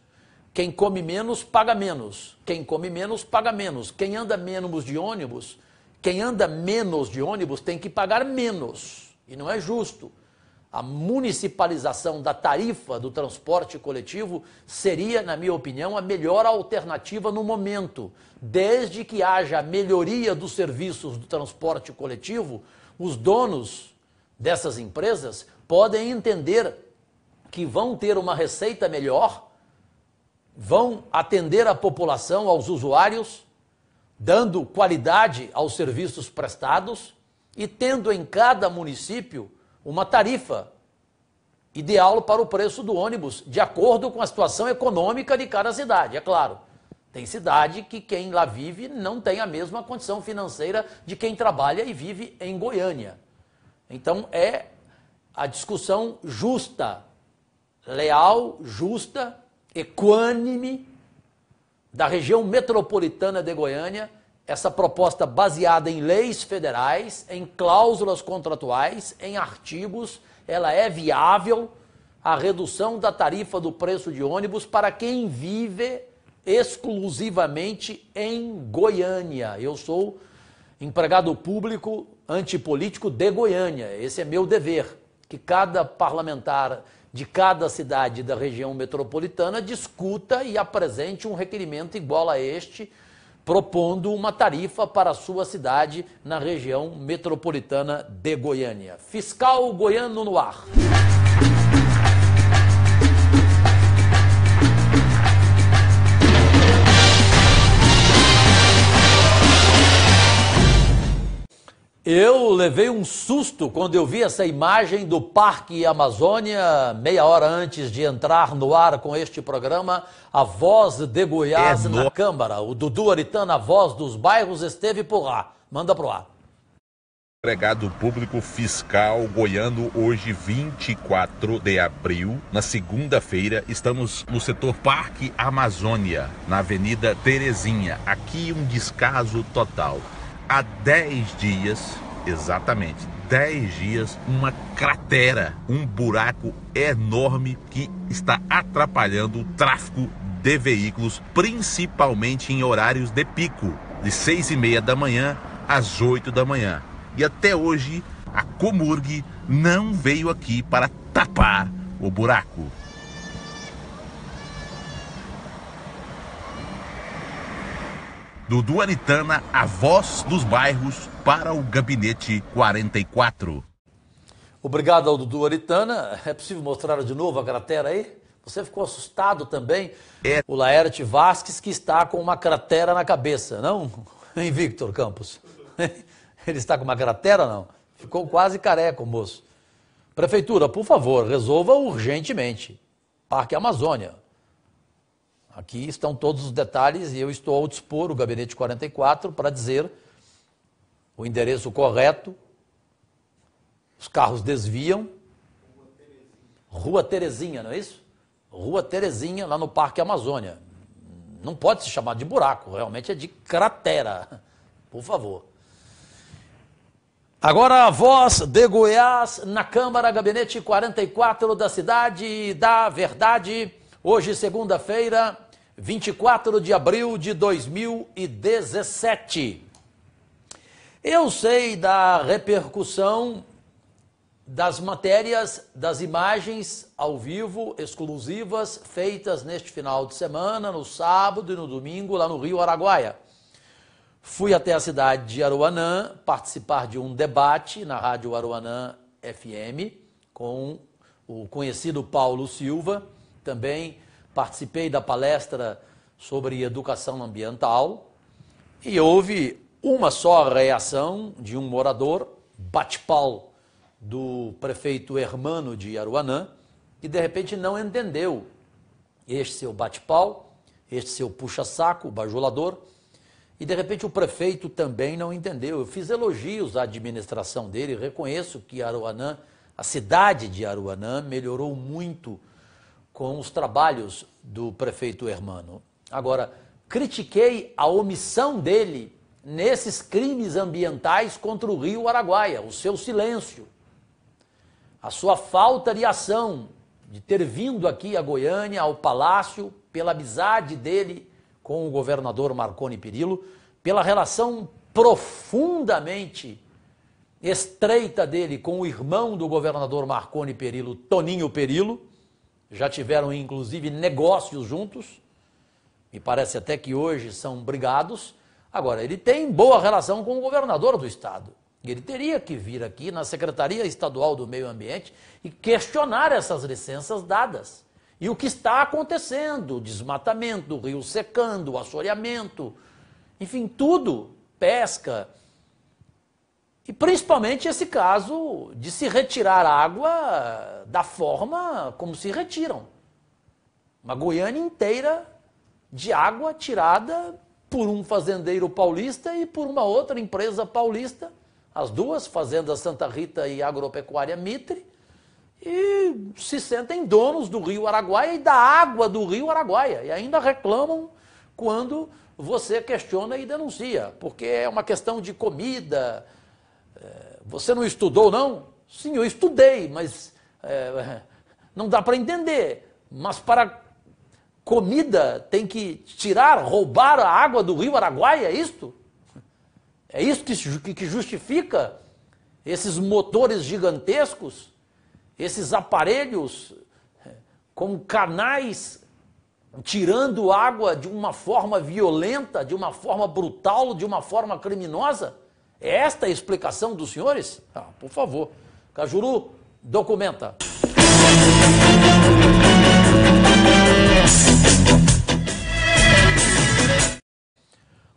C: quem come menos, paga menos. Quem come menos, paga menos. Quem anda menos de ônibus tem que pagar menos. E não é justo. A municipalização da tarifa do transporte coletivo seria, na minha opinião, a melhor alternativa no momento. Desde que haja melhoria dos serviços do transporte coletivo, os donos dessas empresas podem entender que vão ter uma receita melhor, vão atender a população, aos usuários, dando qualidade aos serviços prestados e tendo em cada município uma tarifa ideal para o preço do ônibus, de acordo com a situação econômica de cada cidade, é claro. Tem cidade que quem lá vive não tem a mesma condição financeira de quem trabalha e vive em Goiânia. Então é a discussão justa, leal, justa, equânime da região metropolitana de Goiânia, essa proposta baseada em leis federais, em cláusulas contratuais, em artigos, ela é viável, a redução da tarifa do preço de ônibus para quem vive exclusivamente em Goiânia. Eu sou empregado público antipolítico de Goiânia, esse é meu dever, que cada parlamentar de cada cidade da região metropolitana discuta e apresente um requerimento igual a este, propondo uma tarifa para a sua cidade na região metropolitana de Goiânia. Fiscal Goiano no ar. Eu levei um susto quando eu vi essa imagem do Parque Amazônia, meia hora antes de entrar no ar com este programa, a Voz de Goiás na Câmara. O Dudu Aritana, a Voz dos Bairros, esteve por lá. Manda pro ar.
M: Empregado público fiscal goiano, hoje 24 de abril, na segunda-feira, estamos no setor Parque Amazônia, na Avenida Terezinha. Aqui um descaso total. Há 10 dias, exatamente 10 dias, uma cratera, um buraco enorme que está atrapalhando o tráfego de veículos, principalmente em horários de pico, de 6h30 da manhã às 8 da manhã. E até hoje a Comurg não veio aqui para tapar o buraco. Dudu Aritana, a Voz dos Bairros, para o Gabinete 44.
C: Obrigado ao Dudu Aritana. É possível mostrar de novo a cratera aí? Você ficou assustado também? O Laerte Vasques, que está com uma cratera na cabeça, não? Hein, Victor Campos? Ele está com uma cratera, não? Ficou quase careca o moço. Prefeitura, por favor, resolva urgentemente. Parque Amazônia. Aqui estão todos os detalhes e eu estou ao dispor, o Gabinete 44, para dizer o endereço correto. Os carros desviam. Rua Terezinha, não é isso? Rua Terezinha, lá no Parque Amazônia. Não pode se chamar de buraco, realmente é de cratera. Por favor. Agora a Voz de Goiás na Câmara, Gabinete 44 da Cidade da Verdade. Hoje, segunda-feira, 24 de abril de 2017. Eu sei da repercussão das matérias, das imagens ao vivo, exclusivas, feitas neste final de semana, no sábado e no domingo, lá no Rio Araguaia. Fui até a cidade de Aruanã participar de um debate na Rádio Aruanã FM com o conhecido Paulo Silva. Também participei da palestra sobre educação ambiental e houve uma só reação de um morador, bate-pau do prefeito Hermano de Aruanã, que de repente não entendeu este seu bate-pau, este seu puxa-saco, bajulador, e de repente o prefeito também não entendeu. Eu fiz elogios à administração dele, reconheço que Aruanã, a cidade de Aruanã, melhorou muito com os trabalhos do prefeito Hermano. Agora, critiquei a omissão dele nesses crimes ambientais contra o Rio Araguaia, o seu silêncio. a sua falta de ação, de ter vindo aqui a Goiânia, ao Palácio, pela amizade dele com o governador Marconi Perillo, pela relação profundamente estreita dele com o irmão do governador Marconi Perillo, Toninho Perillo. Já tiveram inclusive negócios juntos, me parece até que hoje são brigados. Agora, ele tem boa relação com o governador do estado. Ele teria que vir aqui na Secretaria Estadual do Meio Ambiente e questionar essas licenças dadas. E o que está acontecendo, o desmatamento, o rio secando, o assoreamento, enfim, tudo, pesca. E principalmente esse caso de se retirar água da forma como se retiram. Uma Goiânia inteira de água tirada por um fazendeiro paulista e por uma outra empresa paulista, as duas, Fazenda Santa Rita e Agropecuária Mitre, e se sentem donos do Rio Araguaia e da água do Rio Araguaia, e ainda reclamam quando você questiona e denuncia, porque é uma questão de comida. Você não estudou, não? Sim, eu estudei, mas não dá para entender. Mas para comida tem que tirar, roubar a água do Rio Araguaia, é isto? É isso que justifica esses motores gigantescos, esses aparelhos com canais tirando água de uma forma violenta, de uma forma brutal, de uma forma criminosa? É esta a explicação dos senhores? Ah, por favor. Cajuru, documenta.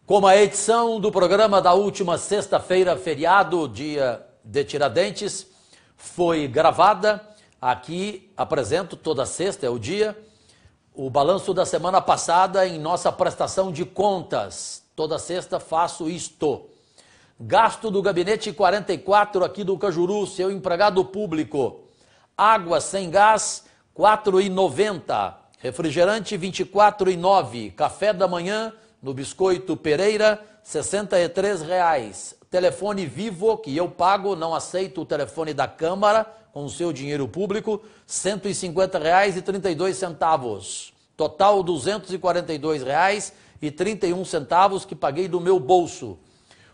C: Como a edição do programa da última sexta-feira, feriado, dia de Tiradentes, foi gravada, aqui apresento toda sexta, é o dia, o balanço da semana passada em nossa prestação de contas. Toda sexta faço isto. Gasto do gabinete 44 aqui do Cajuru, seu empregado público. Água sem gás, R$ 4,90. Refrigerante, R$ 24,09. Café da manhã, no Biscoito Pereira, R$ 63,00. Telefone Vivo, que eu pago, não aceito o telefone da Câmara, com o seu dinheiro público, R$ 150,32. Total, R$ 242,31 que paguei do meu bolso.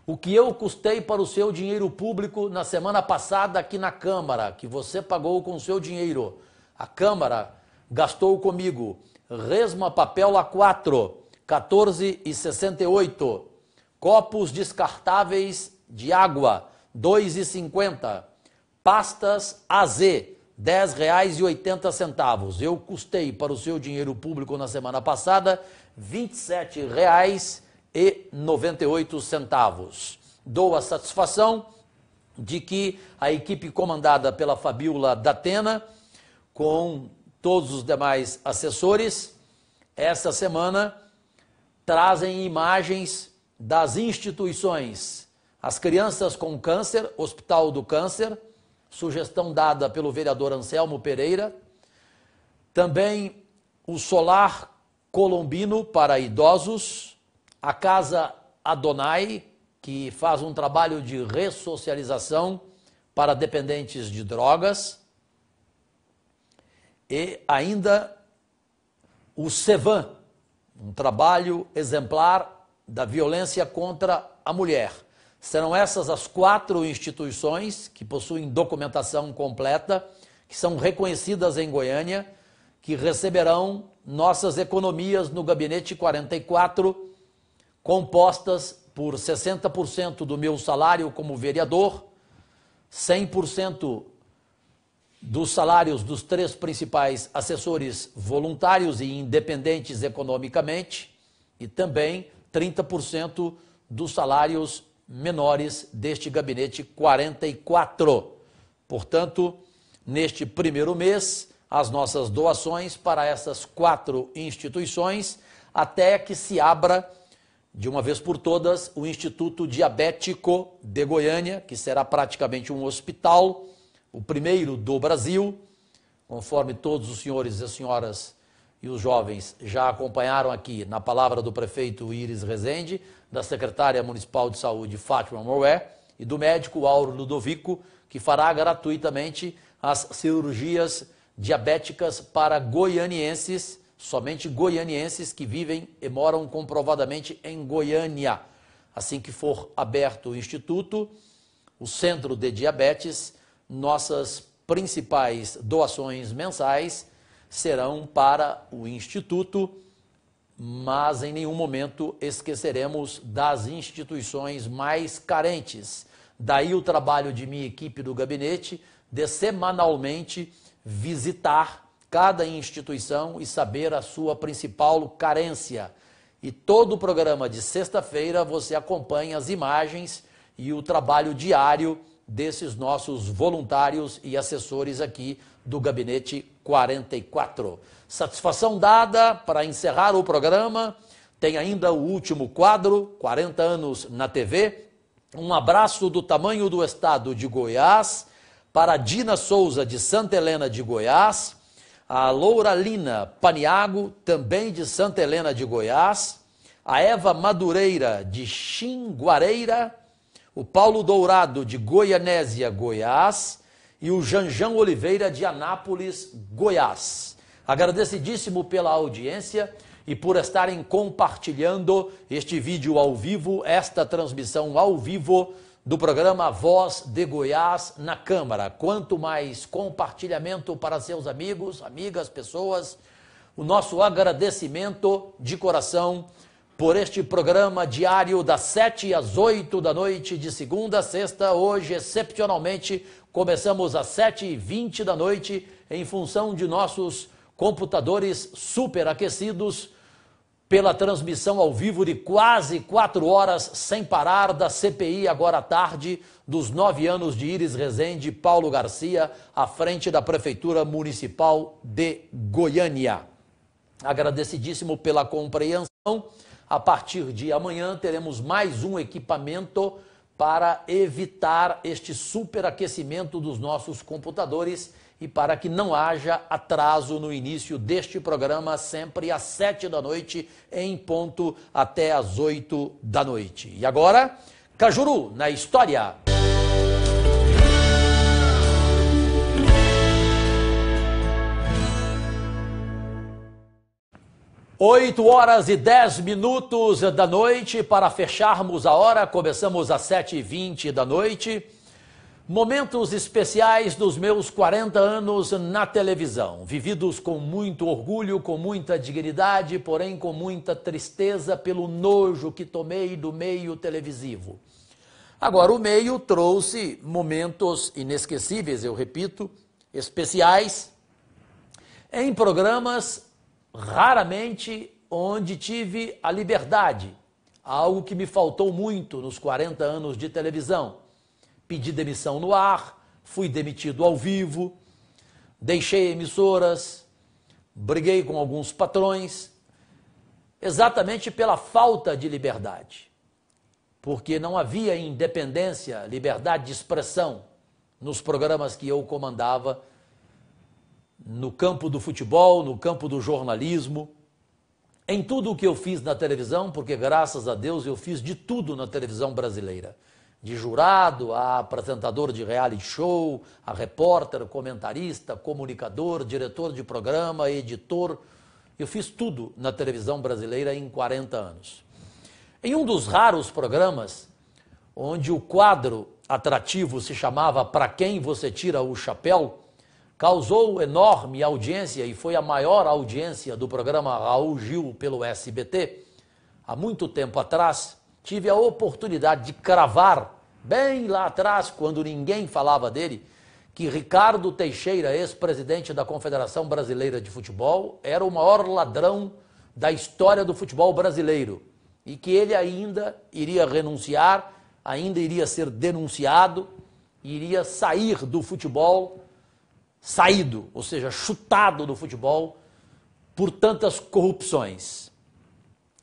C: O que eu custei para o seu dinheiro público na semana passada aqui na Câmara, que você pagou com o seu dinheiro. A Câmara gastou comigo resma papel A4, R$ 14,68. Copos descartáveis de água, R$ 2,50. Pastas AZ, R$ 10,80. Eu custei para o seu dinheiro público na semana passada R$ 27,98. Dou a satisfação de que a equipe comandada pela Fabiola Datena, com todos os demais assessores, essa semana trazem imagens das instituições. As crianças com câncer, Hospital do Câncer, sugestão dada pelo vereador Anselmo Pereira. Também o Solar Colombino para idosos, a Casa Adonai, que faz um trabalho de ressocialização para dependentes de drogas, e ainda o Sevan, um trabalho exemplar da violência contra a mulher. Serão essas as 4 instituições que possuem documentação completa, que são reconhecidas em Goiânia, que receberão nossas economias no Gabinete 44, compostas por 60% do meu salário como vereador, 100% dos salários dos 3 principais assessores voluntários e independentes economicamente, e também 30% dos salários menores deste Gabinete 44. Portanto, neste primeiro mês, as nossas doações para essas 4 instituições, até que se abra, de uma vez por todas, o Instituto Diabético de Goiânia, que será praticamente um hospital, o primeiro do Brasil, conforme todos os senhores e as senhoras e os jovens já acompanharam aqui na palavra do prefeito Iris Rezende, da secretária municipal de saúde Fátima Moé e do médico Auro Ludovico, que fará gratuitamente as cirurgias diabéticas para goianienses, somente goianienses que vivem e moram comprovadamente em Goiânia. Assim que for aberto o Instituto, o Centro de Diabetes, nossas principais doações mensais serão para o Instituto, mas em nenhum momento esqueceremos das instituições mais carentes. Daí o trabalho de minha equipe do gabinete de semanalmente visitar cada instituição e saber a sua principal carência. E todo o programa de sexta-feira você acompanha as imagens e o trabalho diário desses nossos voluntários e assessores aqui do Gabinete 44. Satisfação dada. Para encerrar o programa, tem ainda o último quadro, 40 anos na TV. Um abraço do tamanho do estado de Goiás para Dina Souza, de Santa Helena de Goiás, a Louralina Paniago, também de Santa Helena de Goiás, a Eva Madureira, de Xinguareira, o Paulo Dourado, de Goianésia, Goiás, e o Janjão Oliveira, de Anápolis, Goiás. Agradecidíssimo pela audiência e por estarem compartilhando este vídeo ao vivo, esta transmissão ao vivo do programa Voz de Goiás na Câmara. Quanto mais compartilhamento para seus amigos, amigas, pessoas, o nosso agradecimento de coração por este programa diário das 7 às 8 da noite, de segunda a sexta. Hoje, excepcionalmente, começamos às 7h20 da noite, em função de nossos computadores superaquecidos, pela transmissão ao vivo de quase 4 horas sem parar da CPI agora à tarde dos 9 anos de Iris Rezende e Paulo Garcia à frente da Prefeitura Municipal de Goiânia. Agradecidíssimo pela compreensão. A partir de amanhã teremos mais um equipamento para evitar este superaquecimento dos nossos computadores e para que não haja atraso no início deste programa, sempre às 7 da noite, em ponto até às 8 da noite. E agora, Cajuru na História. Oito horas e 10 minutos da noite, para fecharmos a hora, começamos às 7h20 da noite. Momentos especiais dos meus 40 anos na televisão, vividos com muito orgulho, com muita dignidade, porém com muita tristeza pelo nojo que tomei do meio televisivo. Agora, o meio trouxe momentos inesquecíveis, eu repito, especiais, em programas raramente onde tive a liberdade, algo que me faltou muito nos 40 anos de televisão. Pedi demissão no ar, fui demitido ao vivo, deixei emissoras, briguei com alguns patrões, exatamente pela falta de liberdade. Porque não havia independência, liberdade de expressão nos programas que eu comandava, no campo do futebol, no campo do jornalismo, em tudo o que eu fiz na televisão, porque graças a Deus eu fiz de tudo na televisão brasileira. De jurado, a apresentador de reality show, a repórter, comentarista, comunicador, diretor de programa, editor. Eu fiz tudo na televisão brasileira em 40 anos. Em um dos raros programas, onde o quadro atrativo se chamava Pra Quem Você Tira o Chapéu, causou enorme audiência e foi a maior audiência do programa Raul Gil pelo SBT. Há muito tempo atrás, tive a oportunidade de cravar, bem lá atrás, quando ninguém falava dele, que Ricardo Teixeira, ex-presidente da Confederação Brasileira de Futebol, era o maior ladrão da história do futebol brasileiro e que ele ainda iria renunciar, ainda iria ser denunciado, iria sair do futebol, saído, ou seja, chutado do futebol por tantas corrupções.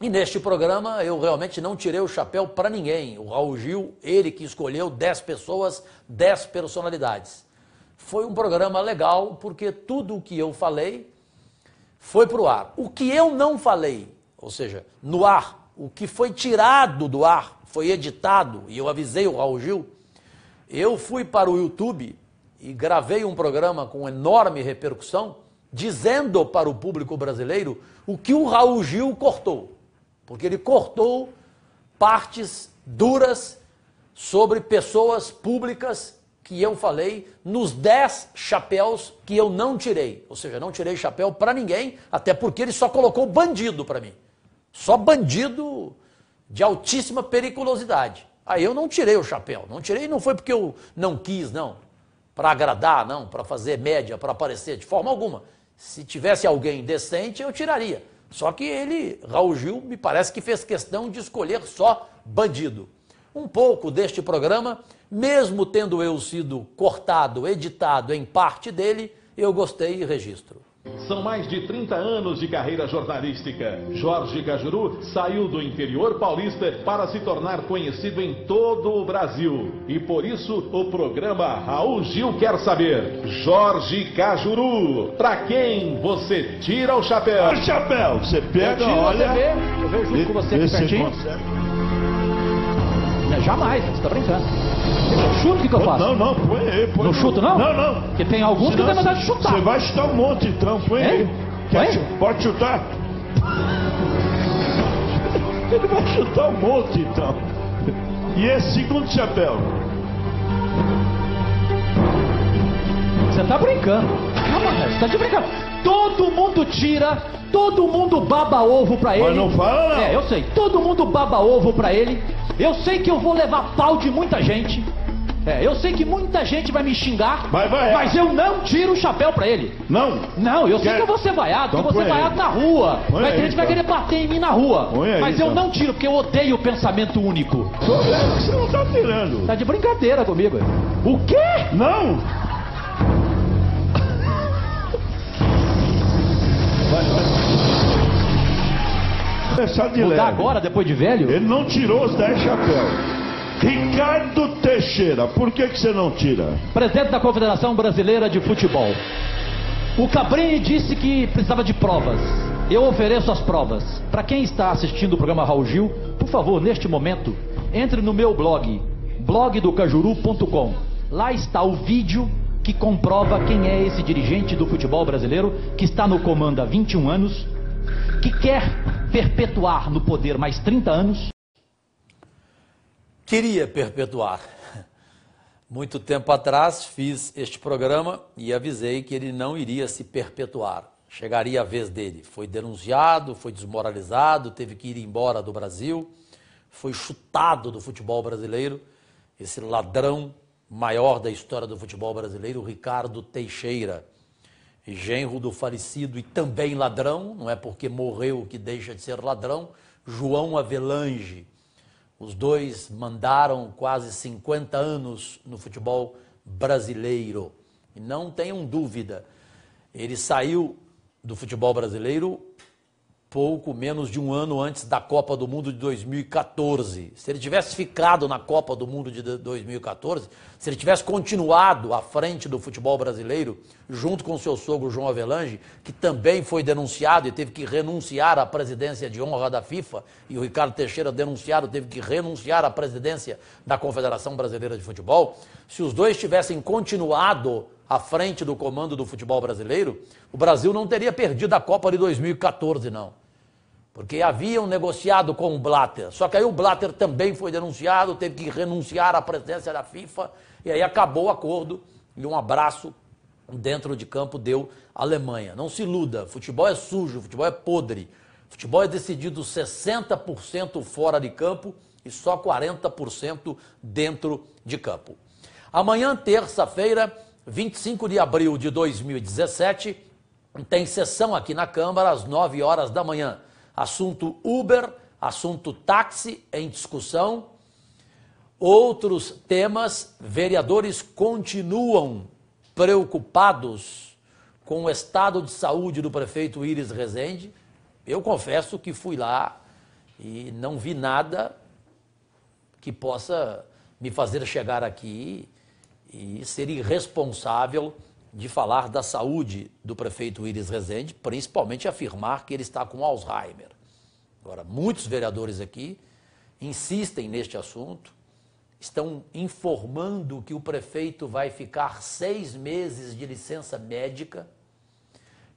C: E neste programa eu realmente não tirei o chapéu para ninguém. O Raul Gil, ele que escolheu 10 pessoas, 10 personalidades. Foi um programa legal porque tudo o que eu falei foi para o ar. O que eu não falei, ou seja, no ar, o que foi tirado do ar, foi editado, e eu avisei o Raul Gil, eu fui para o YouTube e gravei um programa com enorme repercussão, dizendo para o público brasileiro o que o Raul Gil cortou. Porque ele cortou partes duras sobre pessoas públicas que eu falei nos 10 chapéus que eu não tirei. Ou seja, não tirei chapéu para ninguém, até porque ele só colocou bandido para mim. Só bandido de altíssima periculosidade. Aí eu não tirei o chapéu. Não tirei, não foi porque eu não quis, não. Para agradar, não. Para fazer média, para aparecer, de forma alguma. Se tivesse alguém decente, eu tiraria. Só que ele, Raul Gil, me parece que fez questão de escolher só bandido. Um pouco deste programa, mesmo tendo eu sido cortado, editado em parte dele, eu gostei e registro.
N: São mais de 30 anos de carreira jornalística. Jorge Cajuru saiu do interior paulista para se tornar conhecido em todo o Brasil. E por isso o programa Raul Gil quer saber: Jorge Cajuru, pra quem você tira o chapéu?
O: O chapéu, você pega, olha...
P: Eu vejo junto com você aqui pertinho. Jamais, você tá brincando. Eu chuto, o que eu faço?
O: Não, põe aí.
P: Não chuto, não?
O: Não.
P: Porque tem alguns que tem vontade de chutar.
O: Você vai chutar um monte, então, põe aí. Pode chutar? Ele vai chutar um monte, então. E esse segundo chapéu?
P: Você tá brincando. Não, mano, você tá de brincando. Todo mundo tira, todo mundo baba ovo pra ele.
O: Mas não fala, não.
P: Eu sei. Todo mundo baba ovo pra ele. Eu sei que eu vou levar pau de muita gente. Eu sei que muita gente vai me xingar. Mas eu não tiro o chapéu pra ele.
O: Não,
P: eu sei que eu vou ser vaiado. Então eu vou ser vaiado na rua. Vai ter gente que vai querer bater em mim na rua. Mas eu não tiro, porque eu odeio o pensamento único.
O: Você não tá tirando.
P: Tá de brincadeira comigo. O quê?
O: Não.
P: Mudar agora, depois de velho?
O: Ele não tirou os 10 chapéus. Ricardo Teixeira, por que você não tira?
P: Presidente da Confederação Brasileira de Futebol. O Cabrini disse que precisava de provas. Eu ofereço as provas. Para quem está assistindo o programa Raul Gil, por favor, neste momento, entre no meu blog, blogdocajuru.com. Lá está o vídeo que comprova quem é esse dirigente do futebol brasileiro que está no comando há 21 anos, que quer perpetuar no poder mais 30 anos.
C: Queria perpetuar. Muito tempo atrás fiz este programa e avisei que ele não iria se perpetuar. Chegaria a vez dele. Foi denunciado, foi desmoralizado, teve que ir embora do Brasil, foi chutado do futebol brasileiro, esse ladrão maior da história do futebol brasileiro, Ricardo Teixeira. Genro do falecido e também ladrão, não é porque morreu que deixa de ser ladrão, João Avelange. Os dois mandaram quase 50 anos no futebol brasileiro. E não tenham dúvida, ele saiu do futebol brasileiro pouco menos de um ano antes da Copa do Mundo de 2014. Se ele tivesse ficado na Copa do Mundo de 2014, se ele tivesse continuado à frente do futebol brasileiro, junto com seu sogro João Avelange, que também foi denunciado e teve que renunciar à presidência de honra da FIFA, e o Ricardo Teixeira, denunciado, teve que renunciar à presidência da Confederação Brasileira de Futebol, se os dois tivessem continuado à frente do comando do futebol brasileiro, o Brasil não teria perdido a Copa de 2014, não. Porque haviam negociado com o Blatter. Só que aí o Blatter também foi denunciado, teve que renunciar à presidência da FIFA, e aí acabou o acordo, e um abraço dentro de campo deu a Alemanha. Não se iluda, futebol é sujo, futebol é podre. Futebol é decidido 60% fora de campo e só 40% dentro de campo. Amanhã, terça-feira, 25 de abril de 2017, tem sessão aqui na Câmara às 9 horas da manhã. Assunto Uber, assunto táxi em discussão. Outros temas, vereadores continuam preocupados com o estado de saúde do prefeito Iris Rezende. Eu confesso que fui lá e não vi nada que possa me fazer chegar aqui e ser irresponsável de falar da saúde do prefeito Iris Rezende, principalmente afirmar que ele está com Alzheimer. Agora, muitos vereadores aqui insistem neste assunto, estão informando que o prefeito vai ficar 6 meses de licença médica,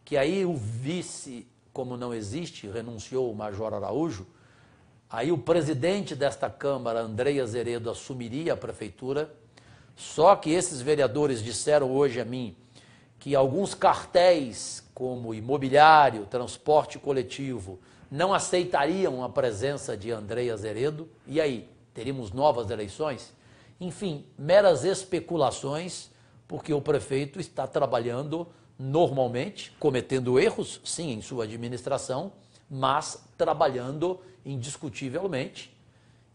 C: que aí o vice, como não existe, renunciou o Major Araújo, aí o presidente desta Câmara, Andrei Azeredo, assumiria a prefeitura, só que esses vereadores disseram hoje a mim que alguns cartéis, como imobiliário, transporte coletivo, não aceitariam a presença de Andrei Azeredo, e aí, teríamos novas eleições? Enfim, meras especulações, porque o prefeito está trabalhando normalmente, cometendo erros, sim, em sua administração, mas trabalhando indiscutivelmente,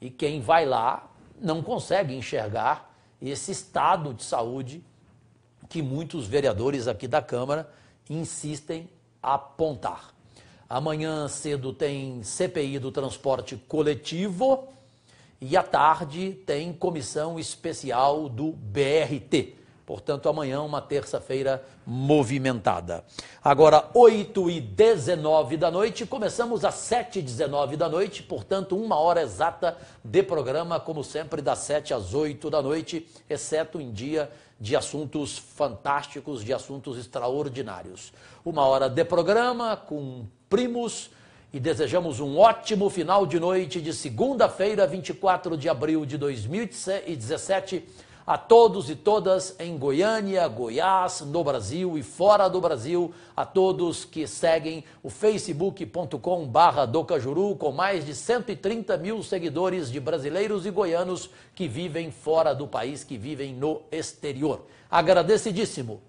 C: e quem vai lá não consegue enxergar esse estado de saúde que muitos vereadores aqui da Câmara insistem a apontar. Amanhã cedo tem CPI do transporte coletivo e à tarde tem comissão especial do BRT. Portanto, amanhã uma terça-feira movimentada. Agora, 8h19 da noite, começamos às 7h19 da noite, portanto, 1 hora exata de programa, como sempre, das 7 às 8 da noite, exceto em dia de assuntos fantásticos, de assuntos extraordinários. 1 hora de programa com primos e desejamos um ótimo final de noite de segunda-feira, 24 de abril de 2017, a todos e todas em Goiânia, Goiás, no Brasil e fora do Brasil, a todos que seguem o facebook.com/docajuru, com mais de 130 mil seguidores de brasileiros e goianos que vivem fora do país, que vivem no exterior. Agradecidíssimo.